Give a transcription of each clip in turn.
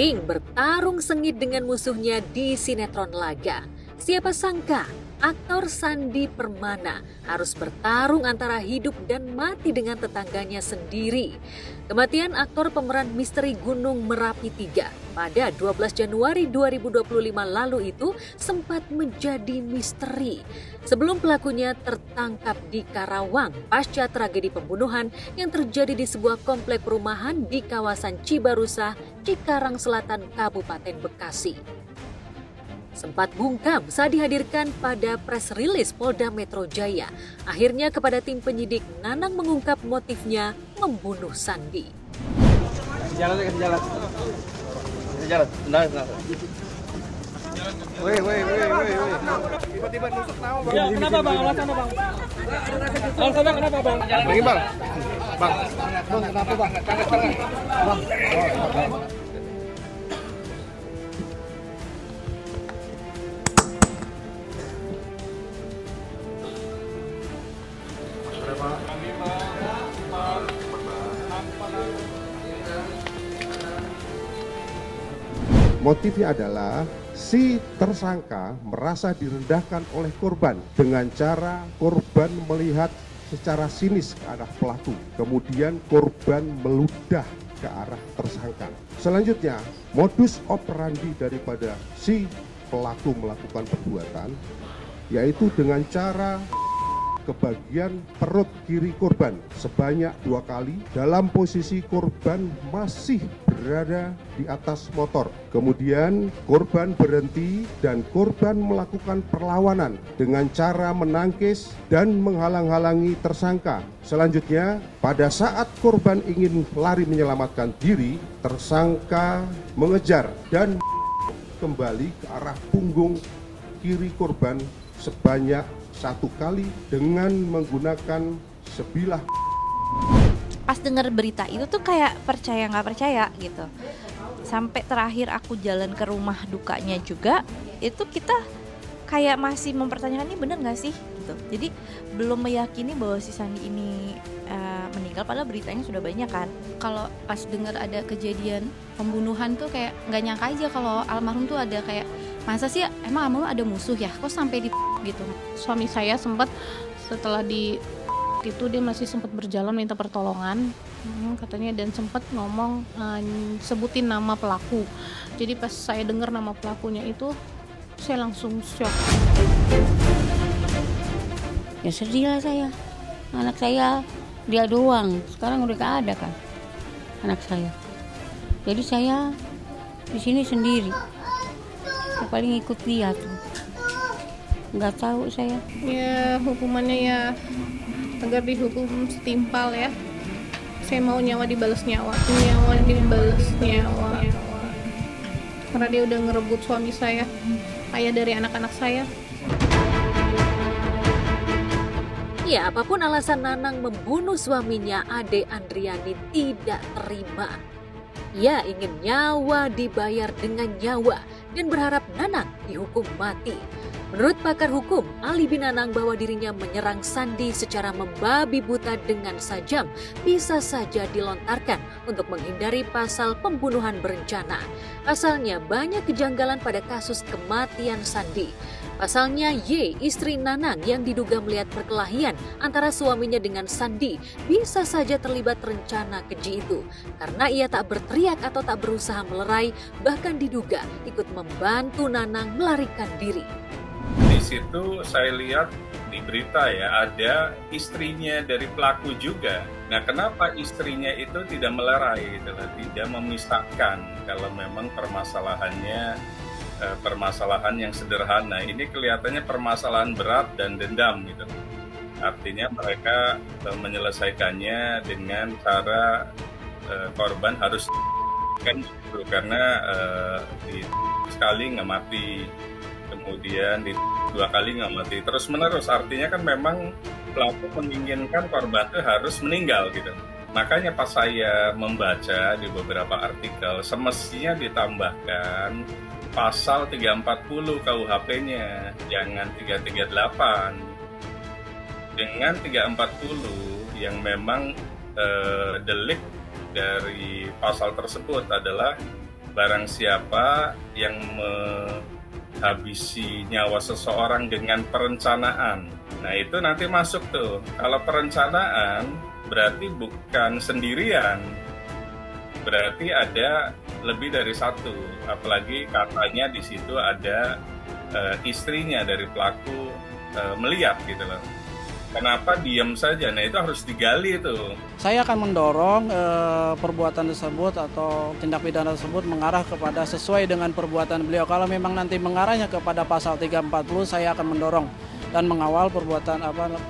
sering bertarung sengit dengan musuhnya di sinetron laga. Siapa sangka aktor Sandi Permana harus bertarung antara hidup dan mati dengan tetangganya sendiri. Kematian aktor pemeran misteri Gunung Merapi 3 pada 12 Januari 2025 lalu itu sempat menjadi misteri. Sebelum pelakunya tertangkap di Karawang pasca tragedi pembunuhan yang terjadi di sebuah komplek perumahan di kawasan Cibarusah, Cikarang Selatan, Kabupaten Bekasi. Sempat bungkam saat dihadirkan pada press release Polda Metro Jaya. Akhirnya kepada tim penyidik, Nanang mengungkap motifnya membunuh Sandi. Kasih jalan. Benar. Woi. Tiba-tiba nusuk nama, Bang. Ya, kenapa, Bang? Alasannya, Bang? Alasannya kenapa, Bang? Lagi, Bang. Bang, kenapa, Bang? Bang. Motifnya adalah si tersangka merasa direndahkan oleh korban dengan cara korban melihat secara sinis ke arah pelaku. Kemudian korban meludah ke arah tersangka. Selanjutnya, modus operandi daripada si pelaku melakukan perbuatan yaitu dengan cara ke bagian perut kiri korban sebanyak 2 kali dalam posisi korban masih berada di atas motor. Kemudian korban berhenti dan korban melakukan perlawanan dengan cara menangkis dan menghalang-halangi tersangka. Selanjutnya, pada saat korban ingin lari menyelamatkan diri, tersangka mengejar dan kembali ke arah punggung kiri korban sebanyak 1 kali dengan menggunakan sebilah. Pas dengar berita itu tuh kayak percaya nggak percaya gitu. Sampai terakhir aku jalan ke rumah dukanya juga, itu kita kayak masih mempertanyakan ini bener nggak sih gitu. Jadi belum meyakini bahwa si Sandi ini meninggal, padahal beritanya sudah banyak kan. Kalau pas dengar ada kejadian pembunuhan tuh kayak nggak nyangka aja kalau almarhum tuh ada kayak, masa sih emang almarhum ada musuh ya, kok sampai di gitu. Suami saya sempat setelah di itu dia masih sempat berjalan minta pertolongan katanya, dan sempat ngomong sebutin nama pelaku. Jadi pas saya dengar nama pelakunya itu saya langsung shock. Ya sedih lah saya, anak saya dia doang, sekarang udah gak ada kan anak saya. Jadi saya di sini sendiri, saya paling ikut dia tuh, nggak tahu saya. Ya hukumannya ya agar dihukum setimpal ya. Saya mau nyawa dibalas nyawa, karena dia udah ngerebut suami saya, ayah dari anak-anak saya. Ya, apapun alasan Nanang membunuh suaminya, Ade Andriani tidak terima. Ia ingin nyawa dibayar dengan nyawa dan berharap Nanang dihukum mati. Menurut pakar hukum, alibi Nanang bahwa dirinya menyerang Sandi secara membabi buta dengan sajam bisa saja dilontarkan untuk menghindari pasal pembunuhan berencana. Pasalnya banyak kejanggalan pada kasus kematian Sandi. Pasalnya Y, istri Nanang yang diduga melihat perkelahian antara suaminya dengan Sandi, bisa saja terlibat rencana keji itu. Karena ia tak berteriak atau tak berusaha melerai, bahkan diduga ikut membantu Nanang melarikan diri. Di situ saya lihat di berita ya, ada istrinya dari pelaku juga. Nah, kenapa istrinya itu tidak melerai, tidak memisahkan kalau memang permasalahannya permasalahan yang sederhana. Ini kelihatannya permasalahan berat dan dendam gitu. Artinya mereka menyelesaikannya dengan cara korban harus kan gitu, karena sekali nggak mati, kemudian 2 kali nggak mati, terus menerus. Artinya kan memang pelaku menginginkan korban itu harus meninggal gitu. Makanya pas saya membaca di beberapa artikel, semestinya ditambahkan pasal 340 KUHP-nya, jangan 338. Dengan 340 yang memang delik dari pasal tersebut adalah barang siapa yang menghabisi nyawa seseorang dengan perencanaan. Nah itu nanti masuk tuh. Kalau perencanaan berarti bukan sendirian, berarti ada lebih dari satu. Apalagi katanya di situ ada istrinya dari pelaku melihat gitu loh. Kenapa diam saja? Nah itu harus digali tuh. Saya akan mendorong perbuatan tersebut atau tindak pidana tersebut mengarah kepada sesuai dengan perbuatan beliau. Kalau memang nanti mengarahnya kepada pasal 340, saya akan mendorong dan mengawal perbuatan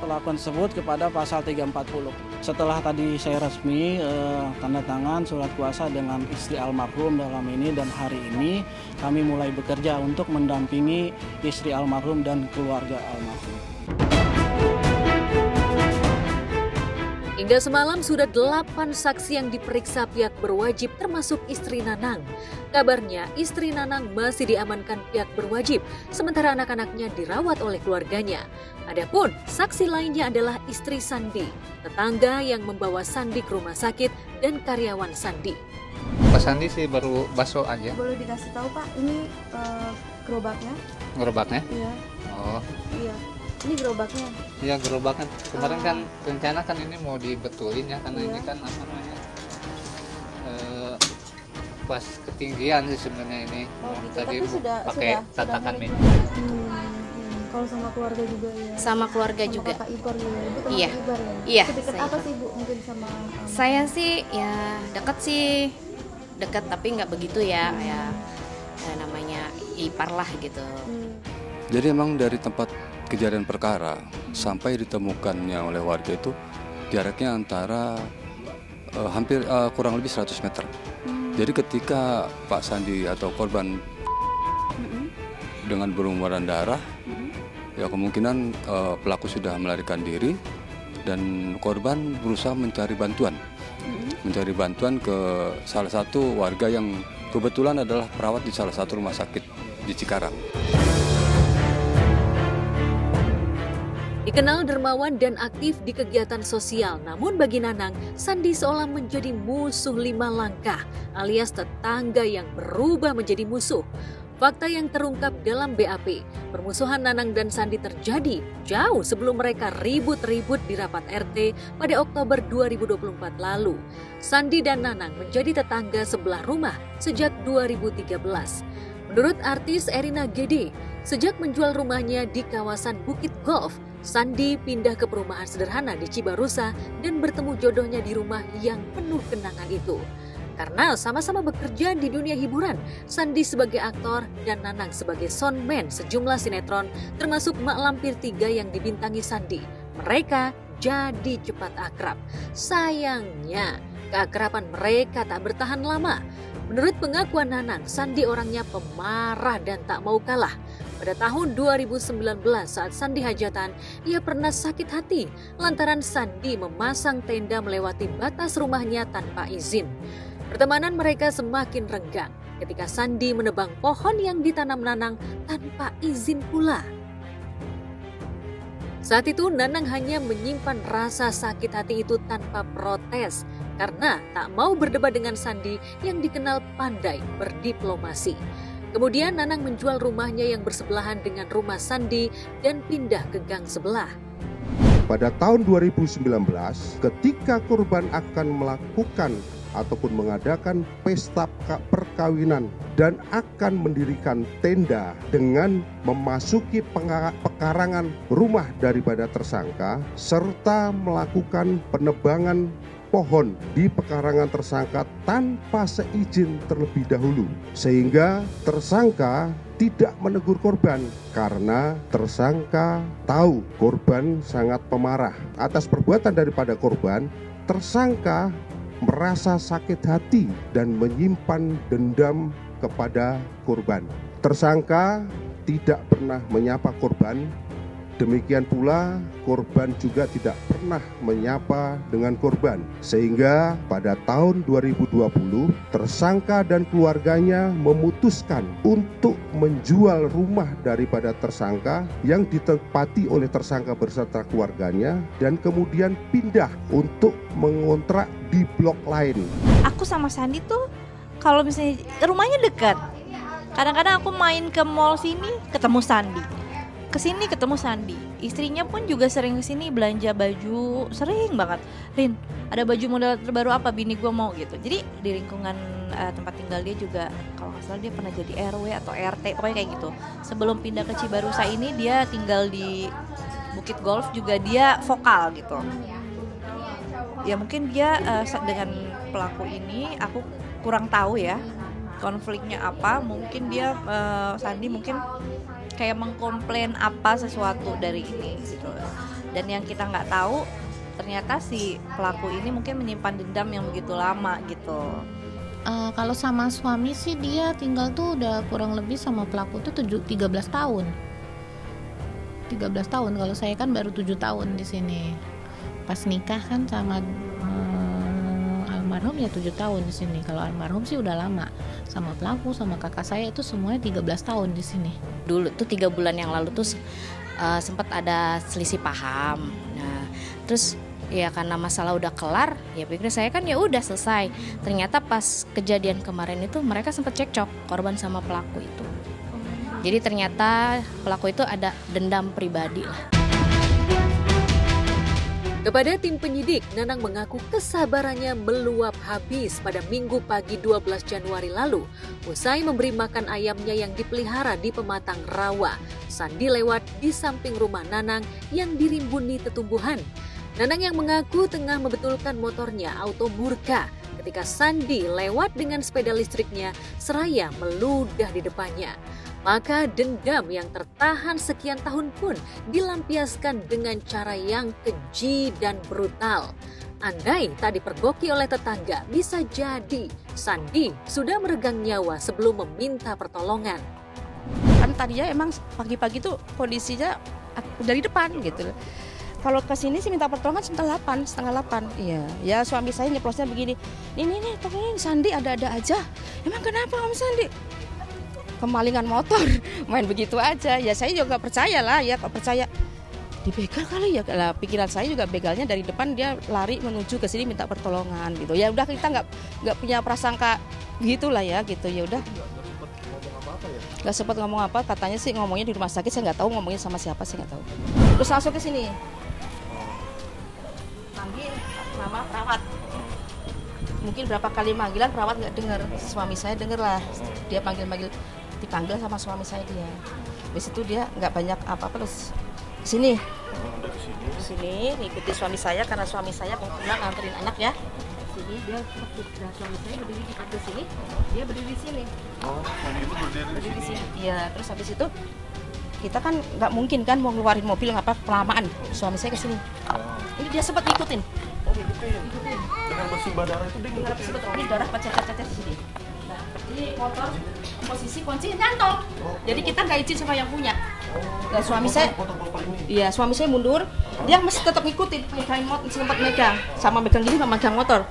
pelaku tersebut kepada pasal 340. Setelah tadi saya resmi tanda tangan surat kuasa dengan istri almarhum dalam ini, dan hari ini kami mulai bekerja untuk mendampingi istri almarhum dan keluarga almarhum. Hingga semalam sudah 8 saksi yang diperiksa pihak berwajib termasuk istri Nanang. Kabarnya istri Nanang masih diamankan pihak berwajib, sementara anak-anaknya dirawat oleh keluarganya. Adapun saksi lainnya adalah istri Sandi, tetangga yang membawa Sandi ke rumah sakit dan karyawan Sandi. Pak Sandi sih baru bakso aja. Boleh dikasih tahu Pak, ini gerobaknya? Gerobaknya? Iya. Oh. Iya. Ini gerobaknya? Iya gerobaknya. Kemarin kan rencana kan ini mau dibetulin ya, karena ini kan pas ketinggian sih sebenarnya ini. Oh gitu. Tadi Tapi pakai tatakan meja. Kalau sama keluarga juga ya? Sama keluarga juga. Kakak ipar juga. Ibu teman Iya. ipar ya? Iya. Sedekat apa sih Bu mungkin sama? Saya sih ya dekat tapi nggak begitu ya, ya namanya ipar lah gitu. Jadi emang dari tempat kejadian perkara sampai ditemukannya oleh warga itu jaraknya antara hampir kurang lebih 100 meter. Jadi ketika Pak Sandi atau korban dengan berlumuran darah, ya kemungkinan pelaku sudah melarikan diri dan korban berusaha mencari bantuan ke salah satu warga yang kebetulan adalah perawat di salah satu rumah sakit di Cikarang. Dikenal dermawan dan aktif di kegiatan sosial, namun bagi Nanang, Sandi seolah menjadi musuh 5 langkah, alias tetangga yang berubah menjadi musuh. Fakta yang terungkap dalam BAP, permusuhan Nanang dan Sandi terjadi jauh sebelum mereka ribut-ribut di rapat RT pada Oktober 2024 lalu. Sandi dan Nanang menjadi tetangga sebelah rumah sejak 2013. Menurut artis Erina Gede, sejak menjual rumahnya di kawasan Bukit Golf, Sandi pindah ke perumahan sederhana di Cibarusa dan bertemu jodohnya di rumah yang penuh kenangan itu. Karena sama-sama bekerja di dunia hiburan, Sandi sebagai aktor dan Nanang sebagai soundman sejumlah sinetron termasuk Mak Lampir 3 yang dibintangi Sandi. Mereka jadi cepat akrab. Sayangnya, keakraban mereka tak bertahan lama. Menurut pengakuan Nanang, Sandi orangnya pemarah dan tak mau kalah. Pada tahun 2019 saat Sandi hajatan, ia pernah sakit hati lantaran Sandi memasang tenda melewati batas rumahnya tanpa izin. Pertemanan mereka semakin renggang ketika Sandi menebang pohon yang ditanam Nanang tanpa izin pula. Saat itu Nanang hanya menyimpan rasa sakit hati itu tanpa protes karena tak mau berdebat dengan Sandi yang dikenal pandai berdiplomasi. Kemudian Nanang menjual rumahnya yang bersebelahan dengan rumah Sandi dan pindah ke gang sebelah. Pada tahun 2019, ketika korban akan melakukan ataupun mengadakan pesta perkawinan dan akan mendirikan tenda dengan memasuki pekarangan rumah daripada tersangka serta melakukan penebangan pohon di pekarangan tersangka tanpa seizin terlebih dahulu, sehingga tersangka tidak menegur korban karena tersangka tahu korban sangat pemarah atas perbuatan daripada korban. Tersangka merasa sakit hati dan menyimpan dendam kepada korban. Tersangka tidak pernah menyapa korban. Demikian pula korban juga tidak pernah menyapa dengan korban. Sehingga pada tahun 2020 tersangka dan keluarganya memutuskan untuk menjual rumah daripada tersangka yang ditempati oleh tersangka beserta keluarganya dan kemudian pindah untuk mengontrak di blok lain. Aku sama Sandi tuh kalau misalnya rumahnya dekat. Kadang-kadang aku main ke mall sini ketemu Sandi, kesini ketemu Sandi. Istrinya pun juga sering kesini belanja baju, sering banget. Rin, ada baju model terbaru apa bini gue mau gitu. Jadi di lingkungan tempat tinggal dia juga, kalau nggak salah dia pernah jadi RW atau RT, pokoknya kayak gitu. Sebelum pindah ke Cibarusa ini dia tinggal di Bukit Golf, juga dia vokal gitu. Ya mungkin dia dengan pelaku ini aku kurang tahu ya konfliknya apa. Mungkin dia Sandi mungkin kayak mengkomplain apa sesuatu dari ini gitu. Dan yang kita nggak tahu ternyata si pelaku ini mungkin menyimpan dendam yang begitu lama gitu. Kalau sama suami sih dia tinggal tuh udah kurang lebih sama pelaku tuh 13 tahun. 13 tahun. Kalau saya kan baru 7 tahun di sini. Pas nikah kan sama almarhum ya 7 tahun di sini. Kalau almarhum sih udah lama. Sama pelaku, sama kakak saya itu semuanya 13 tahun di sini. Dulu tuh 3 bulan yang lalu tuh sempat ada selisih paham. Nah, terus ya karena masalah udah kelar, ya pikir saya kan ya udah selesai. Ternyata pas kejadian kemarin itu mereka sempat cekcok, korban sama pelaku itu. Jadi ternyata pelaku itu ada dendam pribadi lah. Kepada tim penyidik, Nanang mengaku kesabarannya meluap habis pada Minggu pagi 12 Januari lalu. Usai memberi makan ayamnya yang dipelihara di pematang rawa, Sandi lewat di samping rumah Nanang yang dirimbuni tetumbuhan. Nanang yang mengaku tengah membetulkan motornya auto murka ketika Sandi lewat dengan sepeda listriknya seraya meludah di depannya. Maka dendam yang tertahan sekian tahun pun dilampiaskan dengan cara yang keji dan brutal. Andai tak dipergoki oleh tetangga, bisa jadi Sandi sudah meregang nyawa sebelum meminta pertolongan. Kan tadinya emang pagi-pagi tuh kondisinya dari depan gitu. Kalau ke sini sih minta pertolongan setengah 8. Iya, ya suami saya nyeplosnya begini. Ini tolongin Sandi ada-ada aja. Emang kenapa Om Sandi? Kemalingan motor, main begitu aja. Ya saya juga percaya lah ya, kalau percaya dibegal kali ya. Lah pikiran saya juga begalnya dari depan, dia lari menuju ke sini minta pertolongan gitu. Ya udah kita nggak punya prasangka gitulah ya gitu. Ya udah. Nggak sempat ngomong apa, katanya sih ngomongnya di rumah sakit, saya nggak tahu ngomongnya sama siapa, saya nggak tahu. Terus langsung ke sini. Panggil nama perawat. Mungkin berapa kali manggilan perawat nggak dengar, suami saya dengar lah. Dia panggil-panggil, dipanggil sama suami saya dia. Habis itu dia nggak banyak apa-apa, terus sini. Sini ngikuti suami saya karena suami saya mau pulang nganterin anak ya. Sini dia suami saya berdiri di pintu sini, dia berdiri di sini. Oh, berdiri di sini. Iya, terus habis itu kita kan nggak mungkin kan mau ngeluarin mobil ngapa kelamaan. Suami saya ke sini. Ini dia sempat ngikutin. Oh, ngikutin. Dengan bersimbah darah itu dia ngikutin. Ini darah pecah-pecah di sini. Nah, ini motor posisi kunci nyantol. Jadi kita nggak izin sama yang punya. Nah, suami saya, iya suami saya mundur, dia masih tetap ngikutin, megang motor, sempat megang, sama megang gini sama megang motor.